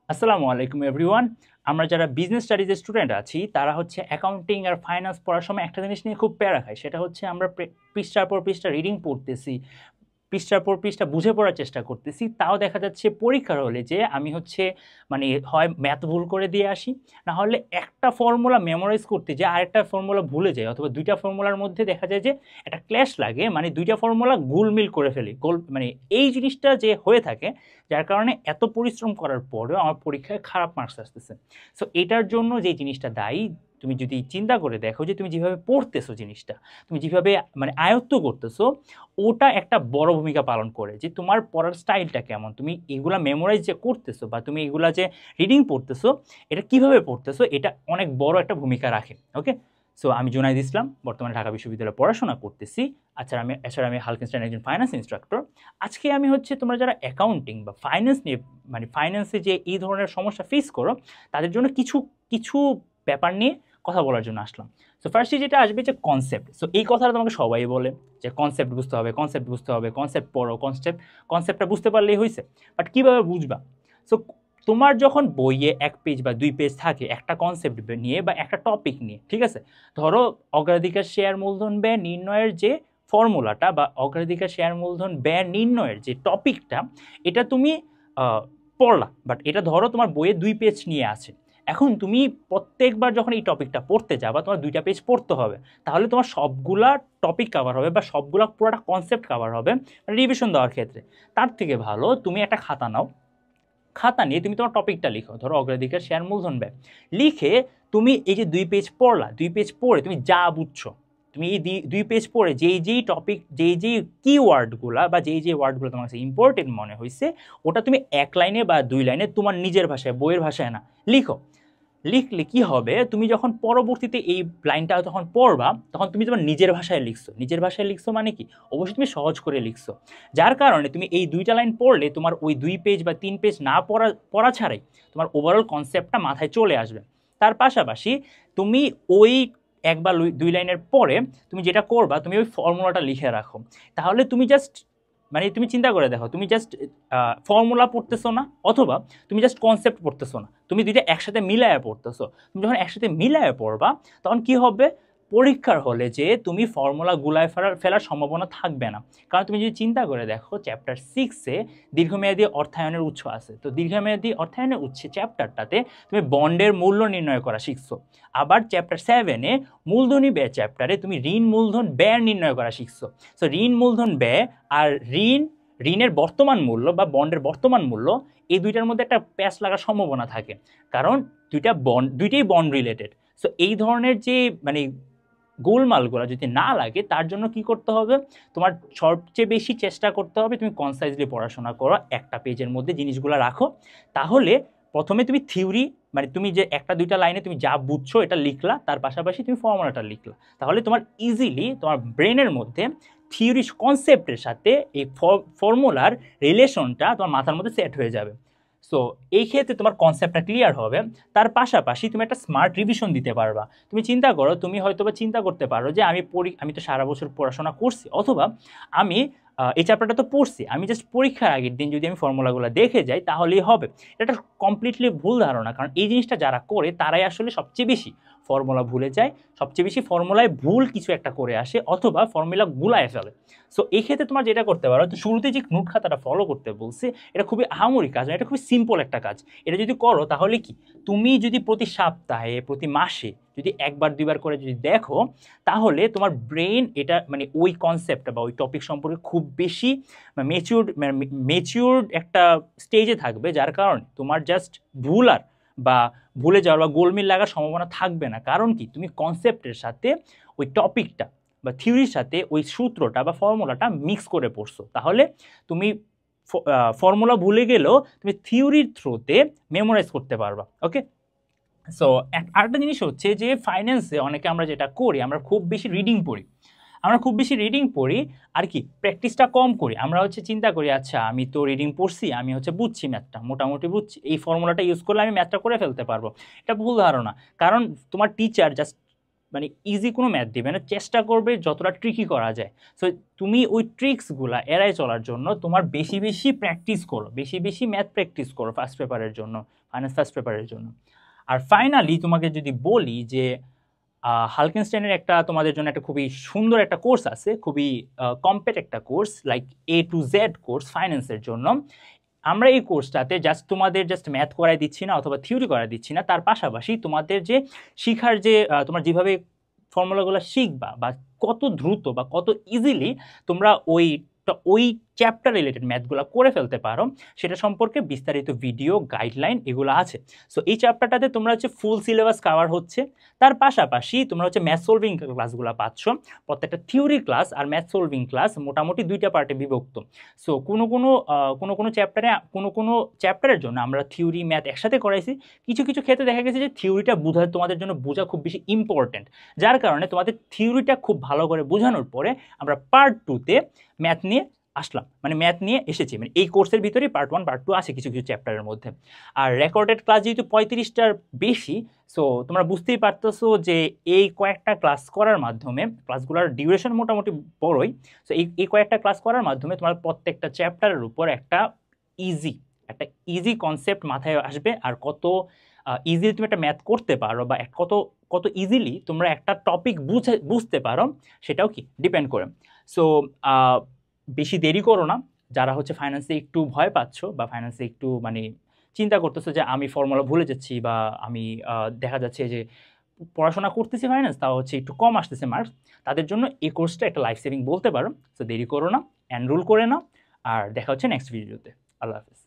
আসসালামু আলাইকুম এভরিওয়ান। আমরা যারা বিজনেস স্টাডিজের স্টুডেন্ট আছি তারা হচ্ছে অ্যাকাউন্টিং আর ফাইন্যান্স পড়ার সময় একটা জিনিস নিয়ে খুব প্যারা খাই, সেটা হচ্ছে আমরা পৃষ্ঠার পর পৃষ্ঠা রিডিং পড়তেছি, পৃষ্ঠার পর পৃষ্ঠা বুঝে পড়ার চেষ্টা করতেছি, তাও দেখা যাচ্ছে পরীক্ষার হলে যে আমি হচ্ছে মানে হয় ম্যাথ ভুল করে দিয়ে আসি, না হলে একটা ফর্মুলা মেমোরাইজ করতে যে আরেকটা ফর্মুলা ভুলে যায়, অথবা দুইটা ফর্মুলার মধ্যে দেখা যায় যে একটা ক্ল্যাশ লাগে, মানে দুইটা ফর্মুলা গোলমিল করে ফেলি মানে এই জিনিসটা যে হয়ে থাকে, যার কারণে এত পরিশ্রম করার পরেও আমার পরীক্ষায় খারাপ মার্কস আসতেছে। সো এটার জন্য যে জিনিসটা দায়ী, তুমি যদি চিন্তা করে দেখো যে তুমি যেভাবে পড়তেছো জিনিসটা, তুমি যেভাবে মানে আয়ত্ত করতেছো, ওটা একটা বড় ভূমিকা পালন করে যে তোমার পড়ার স্টাইলটা কেমন, তুমি এগুলা মেমোরাইজ যে করতেছো বা তুমি এগুলা যে রিডিং পড়তেছো, এটা কিভাবে পড়তেছো, এটা অনেক বড় একটা ভূমিকা রাখে। ওকে, সো আমি জুনাইদ ইসলাম, বর্তমানে ঢাকা বিশ্ববিদ্যালয়ে পড়াশোনা করতেছি। এছাড়া আমি হালকেনস্টাইন একজন ফাইন্যান্স ইনস্ট্রাক্টর। আজকে আমি হচ্ছে তোমরা যারা অ্যাকাউন্টিং বা ফাইন্যান্স নিয়ে মানে ফাইন্যান্সে যে এই ধরনের সমস্যা ফেস করো, তাদের জন্য কিছু কিছু ব্যাপার নিয়ে কথা বলার জন্য আসলাম। সো ফার্স্টে যেটা আসবে যে কনসেপ্ট। সো এই কথাটা তোমাকে সবাই বলে যে কনসেপ্ট বুঝতে হবে, কনসেপ্ট বুঝতে হবে, কনসেপ্ট পড়ো, কনসেপ্টটা বুঝতে পারলেই হয়েছে। বাট কীভাবে বুঝবা? সো তোমার যখন বইয়ে 1 পেজ বা 2 পেজ থাকে একটা কনসেপ্ট নিয়ে বা একটা টপিক নিয়ে, ঠিক আছে, ধরো অগ্রাধিকার শেয়ার মূলধন ব্যয় নির্ণয়ের যে ফর্মুলাটা বা অগ্রাধিকার শেয়ার মূলধন ব্যয় নির্ণয়ের যে টপিকটা, এটা তুমি পড়লা, বাট এটা ধরো তোমার বইয়ে 2 পেজ নিয়ে আছে। এখন তুমি প্রত্যেকবার যখন এই টপিকটা পড়তে যাবা, তোমার 2টা পেজ পড়তে হবে, তাহলে তোমার সবগুলা টপিক কাভার হবে বা সবগুলা পুরোটা কনসেপ্ট কাভার হবে রিভিশন দেওয়ার ক্ষেত্রে। তার থেকে ভালো তুমি একটা খাতা নাও, খাতা নিয়ে তুমি তোমার টপিকটা লিখো, ধরো অগ্রাধিকার শেয়ার মূলধন ব্যয় লিখে তুমি এই যে 2 পেজ পড়লা, 2 পেজ পড়ে তুমি যা বুঝছো, তুমি এই 2 পেজ পড়ে যেই টপিক যেই কিওয়ার্ডগুলা বা যেই ওয়ার্ডগুলো তোমার কাছে ইম্পর্টেন্ট মনে হয়েছে, ওটা তুমি 1 লাইনে বা 2 লাইনে তোমার নিজের ভাষায়, বইয়ের ভাষায় না, লিখো। লিখলে কি হবে, তুমি যখন পরবর্তীতে এই লাইনটা যখন পড়বা, তখন তুমি তোমার নিজের ভাষায় লিখছো। নিজের ভাষায় লিখছো মানে কি, অবশ্যই তুমি সহজ করে লিখছো, যার কারণে তুমি এই 2টা লাইন পড়লে তোমার ওই 2 পেজ বা 3 পেজ না পড়া ছাড়াই তোমার ওভারঅল কনসেপ্টটা মাথায় চলে আসবে। তার পাশাপাশি তুমি ওই 1 বা 2 লাইনের পরে তুমি যেটা করবা, তুমি ওই ফর্মুলাটা লিখে রাখো। তাহলে তুমি জাস্ট মানে তুমি চিন্তা করে দেখো, তুমি জাস্ট ফর্মুলা পড়তেছো না, অথবা তুমি জাস্ট কনসেপ্ট পড়তেছো না, তুমি দুইটা একসাথে মিলায়া পড়তেছো। তুমি যখন একসাথে মিলায়া পড়বা, তখন কি হবে, পরীক্ষার হলে যে তুমি ফর্মুলা গুলায় ফেলার সম্ভাবনা থাকবে না। কারণ তুমি যদি চিন্তা করে দেখো, চ্যাপ্টার 6-এ দীর্ঘমেয়াদী অর্থায়নের উৎস আছে, তো দীর্ঘমেয়াদী অর্থায়নের উৎসে চ্যাপ্টারটাতে তুমি বন্ডের মূল্য নির্ণয় করা শিখছো। আবার চ্যাপ্টার 7-এ মূলধনী ব্যয় চ্যাপ্টারে তুমি ঋণ মূলধন ব্যয় নির্ণয় করা শিখছো। সো ঋণ মূলধন ব্যয় আর ঋণের বর্তমান মূল্য বা বন্ডের বর্তমান মূল্য, এই দুইটার মধ্যে একটা প্যাচ লাগার সম্ভাবনা থাকে, কারণ দুইটাই বন্ড রিলেটেড। সো এই ধরনের যে মানে গোলমালগুলো যদি না লাগে, তার জন্য কি করতে হবে, তোমার সবচেয়ে বেশি চেষ্টা করতে হবে তুমি কনসাইজলি পড়াশোনা করো, একটা পেজের মধ্যে জিনিসগুলো রাখো। তাহলে প্রথমে তুমি থিওরি মানে তুমি যে 1-2 লাইনে তুমি যা বুঝছো এটা লিখলা, তার পাশাপাশি তুমি ফর্মুলাটা লিখলা, তাহলে তোমার ইজিলি তোমার ব্রেনের মধ্যে থিওরি কনসেপ্টের সাথে এই ফর্মুলার রিলেশনটা তোমার মাথার মধ্যে সেট হয়ে যাবে। সো এই ক্ষেত্রে তোমার কনসেপ্টটা ক্লিয়ার হবে। তার পাশাপাশি তুমি একটা স্মার্ট রিভিশন দিতে পারবা। তুমি চিন্তা করো, তুমি হয়তো বা চিন্তা করতে পারো যে আমি তো সারা বছর পড়াশোনা করছি, অথবা আমি এই চ্যাপ্টারটা তো পড়ছি, আমি জাস্ট পরীক্ষার আগের দিন যদি আমি ফর্মুলাগুলো দেখে যাই তাহলেই হবে। এটা কমপ্লিটলি ভুল ধারণা, কারণ এই জিনিসটা যারা করে তারাই আসলে সবচেয়ে বেশি ফর্মুলা ভুলে যায়, সবচেয়ে বেশি ফর্মুলায় ভুল কিছু একটা করে আসে, অথবা ফর্মুলা গুলায় ফেলে। সো এই ক্ষেত্রে তোমার যেটা করতে পারো, তো শুরুতে যে নোট খাতাটা ফলো করতে বলছে, এটা খুবই আহামরি কাজ না, এটা খুবই সিম্পল একটা কাজ। এটা যদি করো তাহলে কি, তুমি যদি প্রতি সপ্তাহে প্রতি মাসে যদি 1-2 বার করে যদি দেখো, তাহলে তোমার ব্রেন এটা মানে ওই কনসেপ্টটা বা ওই টপিক সম্পর্কে খুব বেশি মেচিউরড একটা স্টেজে থাকবে, যার কারণে তোমার জাস্ট বা ভুলে যাওয়ার বা গোলমিল লাগার সম্ভাবনা থাকবে না। কারণ কি, তুমি কনসেপ্টের সাথে ওই টপিকটা বা থিওরির সাথে ওই সূত্রটা বা ফর্মুলাটা মিক্স করে পড়ছো। তাহলে তুমি ফর্মুলা ভুলে গেলেও তুমি থিওরির থ্রুতে মেমোরাইজ করতে পারবা। ওকে, সো আরেকটা জিনিস হচ্ছে যে ফাইন্যান্সে অনেকে আমরা যেটা করি, আমরা খুব বেশি রিডিং পড়ি আর কি প্র্যাকটিসটা কম করি। আমরা হচ্ছে চিন্তা করি, আচ্ছা আমি তো রিডিং পড়ছি, আমি হচ্ছে বুঝছি, ম্যাথটা মোটামুটি বুঝছি, এই ফর্মুলাটা ইউজ করলে আমি ম্যাথটা করে ফেলতে পারবো। এটা ভুল ধারণা, কারণ তোমার টিচার জাস্ট মানে ইজি কোনো ম্যাথ দিবে না, চেষ্টা করবে যতটা ট্রিকি করা যায়। সো তুমি ওই ট্রিক্সগুলা এড়াই চলার জন্য তোমার বেশি বেশি প্র্যাকটিস করো, বেশি বেশি ম্যাথ প্র্যাকটিস করো ফার্স্ট পেপারের জন্য, ফাইনান্স ফার্স্ট পেপারের জন্য। আর ফাইনালি তোমাকে যদি বলি যে হালকেনস্টাইনের একটা তোমাদের জন্য একটা খুবই সুন্দর একটা কোর্স আছে, খুবই কমপ্লিট একটা course, like A to Z course ফাইন্যান্সের জন্য। আমরা এই কোর্সটাতে জাস্ট তোমাদের জাস্ট ম্যাথ করাই দিচ্ছি না অথবা থিওরি করাই দিচ্ছি না, তার পাশাপাশি তোমাদের যে শিখার যে তোমার যেভাবে ফর্মুলাগুলো শিখবা বা কত দ্রুত বা কত ইজিলি তোমরা ওই চ্যাপ্টার রিলেটেড ম্যাথগুলো করে ফেলতে পারো সেটা সম্পর্কে বিস্তারিত ভিডিও গাইডলাইন এগুলো আছে। সো এই চ্যাপ্টারটাতে তোমরা হচ্ছে ফুল সিলেবাস কভার হচ্ছে, তার পাশাপাশি তোমরা হচ্ছে ম্যাথ সলভিং ক্লাসগুলো পাচ্ছ। প্রত্যেকটা থিওরি ক্লাস আর ম্যাথ সলভিং ক্লাস মোটামুটি 2টা পার্টে বিভক্ত। সো কোনো চ্যাপ্টারের জন্য আমরা থিওরি ম্যাথ একসাথে করাইছি, কিছু কিছু ক্ষেত্রে দেখা গেছে যে থিওরিটা তোমাদের জন্য বোঝা খুব বেশি ইম্পর্টেন্ট, যার কারণে তোমাদের থিওরিটা খুব ভালো করে বোঝানোর পরে আমরা পার্ট 2তে ম্যাথ নিয়ে আসলাম, মানে ম্যাথ নিয়ে এসেছি। মানে এই কোর্সের ভিতরেই পার্ট 1 পার্ট 2 আছে কিছু কিছু চ্যাপ্টারের মধ্যে। আর রেকর্ডেড ক্লাস যেহেতু 35টার বেশি, সো তোমরা বুঝতেই পারতেছো যে এই কয়েকটা ক্লাস করার মাধ্যমে, ক্লাসগুলোর ডিউরেশন মোটামুটি বড়ই, সো এই কয়েকটা ক্লাস করার মাধ্যমে তোমার প্রত্যেকটা চ্যাপ্টারের উপর একটা ইজি কনসেপ্ট মাথায় আসবে। আর কত ইজিলি তুমি একটা ম্যাথ করতে পারো বা কত কত ইজিলি তোমরা একটা টপিক বুঝতে পারো সেটাও কি ডিপেন্ড করে। সো বেশি দেরি করো না, যারা হচ্ছে ফাইন্যান্সে একটু ভয় পাচ্ছ বা ফাইন্যান্সে একটু মানে চিন্তা করতেছো যে আমি ফর্মুলা ভুলে যাচ্ছি বা আমি দেখা যাচ্ছে যে পড়াশোনা করতেছি ফাইন্যান্স তাও হচ্ছে একটু কম আসতেছে মার্কস, তাদের জন্য এই কোর্সটা একটা লাইফ সেভিং বলতে পারো। সো দেরি করো না, এনরোল করে নাও। আর দেখা হচ্ছে নেক্সট ভিডিওতে। আল্লাহ হাফিজ।